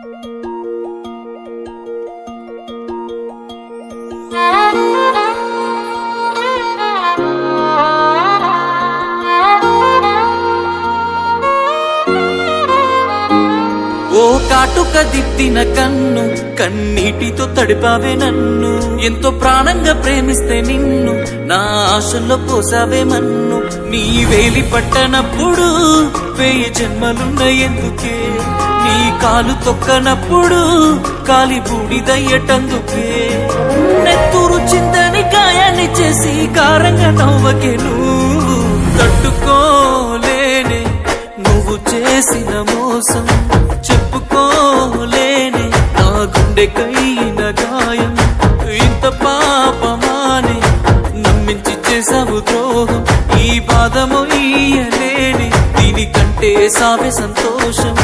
ఓ కాటుక దిద్దిన కన్ను కన్నీటితో తడిపావే నన్ను, ఎంతో ప్రాణంగా ప్రేమిస్తే నిన్ను నా ఆశల్లో పోసావే మన్ను. నీ వేలి పట్టనప్పుడు 1000 జన్మలున్న ఎందుకే, నీ కాలు తొక్కనప్పుడు కాలి బూడిదయ్యటందుకే. నెత్తూరు చిందని గాయాన్ని చేసి కారంగా నవ్వకే నువ్వు, తట్టుకోలేనే నువ్వు చేసిన మోసం, చెప్పుకోలేనే నా గుండెకైన గాయం. ఇంత పాపమానే నమ్మించి చేసావు ద్రోహం, ఈ బాధము ఇయ్యలేని దీనికంటే సావే సంతోషం.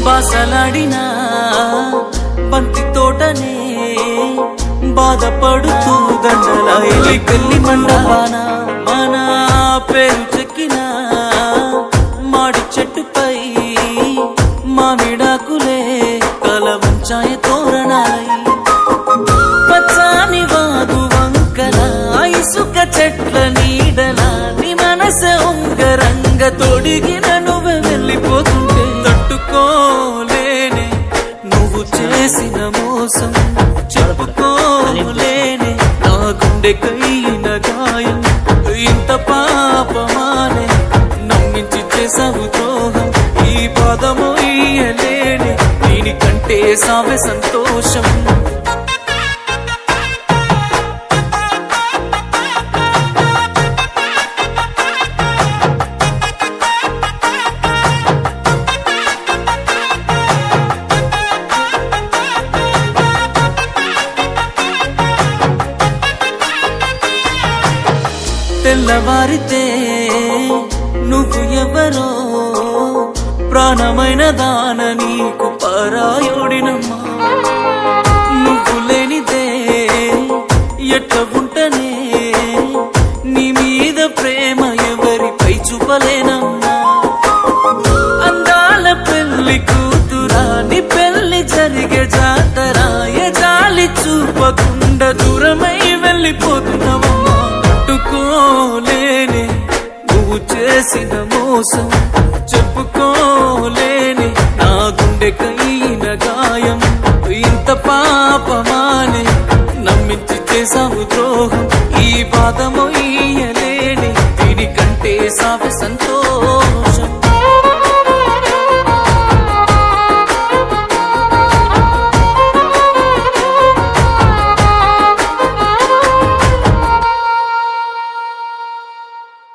బాసలాడినా బంతి తోటనే బాధపడుతూ దండల ఎలి పెళ్లి మండపాన మన పేరు చెక్కిన మాడి చెట్టుపై మామిడాకులే కల వంచాయ తోరణాలై, పచ్చాని వాగు వంకల ఇసుక చెట్ల నీడల నీ మనసే ఉంగరంగ తొడిగిన నువ్వే వెళ్ళిపోతుంటే, తట్టుకోలేనే నువ్వు చేసిన మోసం, చెప్పుకోలేనే నా గుండెకైన గాయం. ఇంత పాపమానే నమ్మించి చేసావు ద్రోహం, ఈ పాదము ఇయ్యలేని దీనికంటే సావే సంతోషం. తెల్లవారితే నువ్వు ఎవరో ప్రాణమైన దాన నీకు పరాయుడినమ్మా, నువ్వు లేనిదే ఎట్ల ఉంటనే నీ మీద ప్రేమ ఎవరిపై చూపలేనమ్మా. అందాల పెళ్లి కూతురా నీ పెళ్లి జరిగే జాతరా, ఏ జాలి చూపకుండా దూరమై వెళ్ళిపోతున్నావమ్మా. తట్టుకోలేనే నువ్వు చేసిన మోసం, చెప్పుకోలేని నా గుండెకైన గాయం. ఇంత పాపమానే నమ్మించి చేసావు ద్రోహం, ఈ బాధము